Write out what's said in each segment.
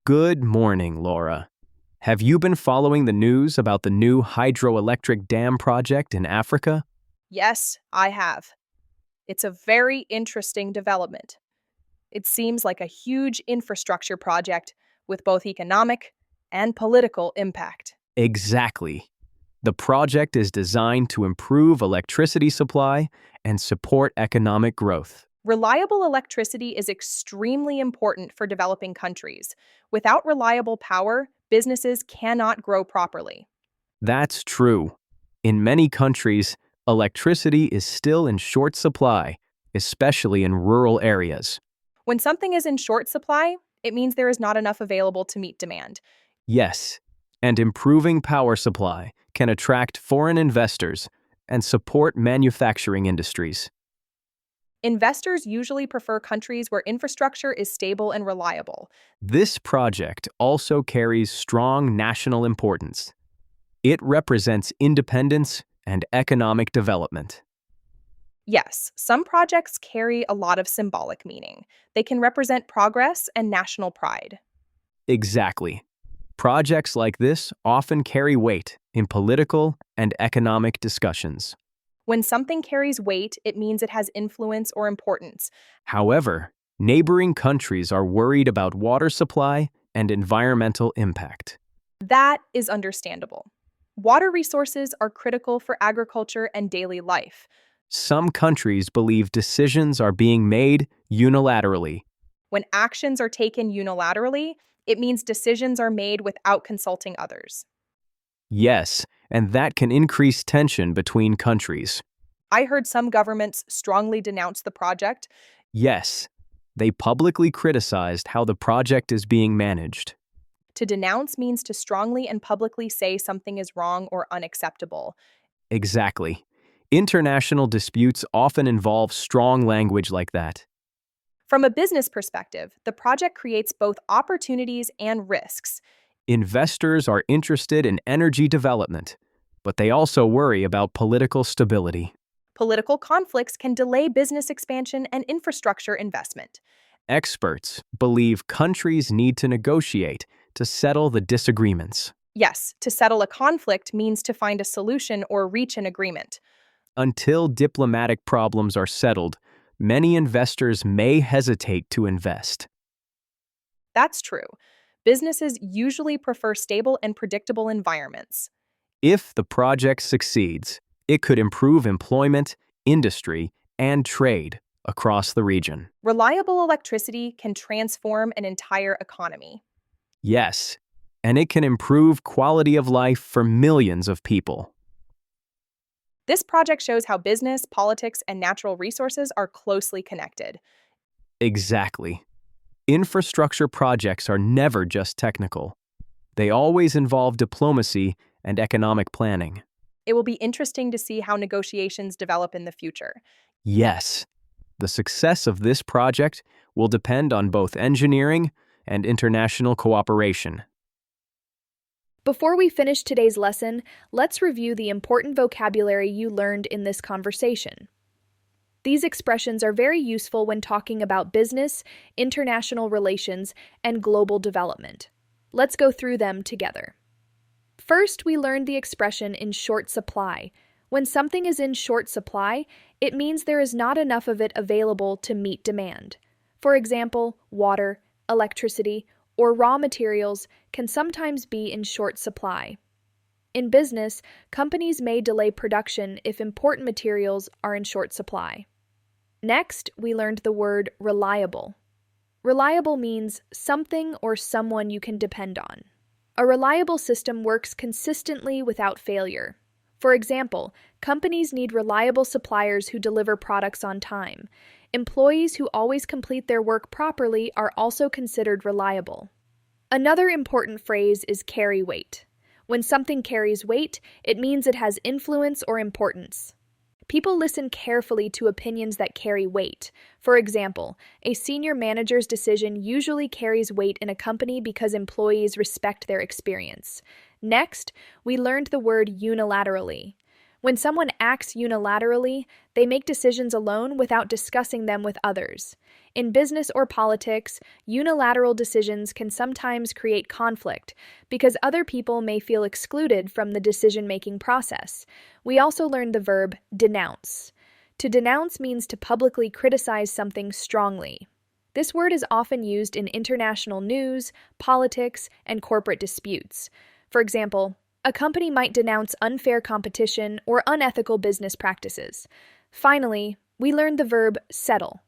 Good morning, Laura. Have you been following the news about the new hydroelectric dam project in Africa? Yes, I have. It's a very interesting development. It seems like a huge infrastructure project with both economic and political impact. Exactly. The project is designed to improve electricity supply and support economic growth. Reliable electricity is extremely important for developing countries. Without reliable power, businesses cannot grow properly. That's true. In many countries, electricity is still in short supply, especially in rural areas. When something is in short supply, it means there is not enough available to meet demand. Yes, and improving power supply can attract foreign investors and support manufacturing industries. Investors usually prefer countries where infrastructure is stable and reliable. This project also carries strong national importance. It represents independence and economic development. Yes, some projects carry a lot of symbolic meaning. They can represent progress and national pride. Exactly. Projects like this often carry weight in political and economic discussions. When something carries weight, it means it has influence or importance. However, neighboring countries are worried about water supply and environmental impact. That is understandable. Water resources are critical for agriculture and daily life. Some countries believe decisions are being made unilaterally. When actions are taken unilaterally, it means decisions are made without consulting others. Yes, and that can increase tension between countries. I heard some governments strongly denounce the project. Yes, they publicly criticized how the project is being managed. To denounce means to strongly and publicly say something is wrong or unacceptable. Exactly. International disputes often involve strong language like that. From a business perspective, the project creates both opportunities and risks. Investors are interested in energy development, but they also worry about political stability. Political conflicts can delay business expansion and infrastructure investment. Experts believe countries need to negotiate to settle the disagreements. Yes, to settle a conflict means to find a solution or reach an agreement. Until diplomatic problems are settled, many investors may hesitate to invest. That's true. Businesses usually prefer stable and predictable environments. If the project succeeds, it could improve employment, industry, and trade across the region. Reliable electricity can transform an entire economy. Yes, and it can improve quality of life for millions of people. This project shows how business, politics, and natural resources are closely connected. Exactly. Infrastructure projects are never just technical. They always involve diplomacy and economic planning. It will be interesting to see how negotiations develop in the future. Yes, the success of this project will depend on both engineering and international cooperation. Before we finish today's lesson, let's review the important vocabulary you learned in this conversation. These expressions are very useful when talking about business, international relations, and global development. Let's go through them together. First, we learned the expression in short supply. When something is in short supply, it means there is not enough of it available to meet demand. For example, water, electricity, or raw materials can sometimes be in short supply. In business, companies may delay production if important materials are in short supply. Next, we learned the word reliable. Reliable means something or someone you can depend on. A reliable system works consistently without failure. For example, companies need reliable suppliers who deliver products on time. Employees who always complete their work properly are also considered reliable. Another important phrase is carry weight. When something carries weight, it means it has influence or importance. People listen carefully to opinions that carry weight. For example, a senior manager's decision usually carries weight in a company because employees respect their experience. Next, we learned the word unilaterally. When someone acts unilaterally, they make decisions alone without discussing them with others. In business or politics, unilateral decisions can sometimes create conflict because other people may feel excluded from the decision-making process. We also learned the verb denounce. To denounce means to publicly criticize something strongly. This word is often used in international news, politics, and corporate disputes. For example, a company might denounce unfair competition or unethical business practices. Finally, we learned the verb settle.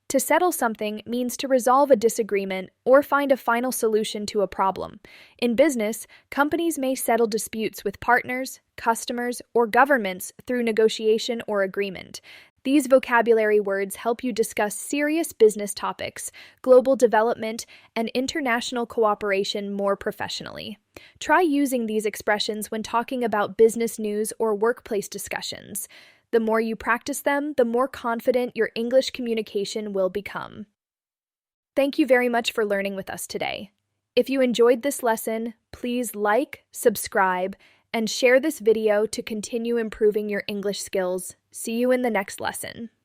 To settle something means to resolve a disagreement or find a final solution to a problem. In business, companies may settle disputes with partners, customers, or governments through negotiation or agreement. These vocabulary words help you discuss serious business topics, global development, and international cooperation more professionally. Try using these expressions when talking about business news or workplace discussions. The more you practice them, the more confident your English communication will become. Thank you very much for learning with us today. If you enjoyed this lesson, please like, subscribe, and share this video to continue improving your English skills. See you in the next lesson.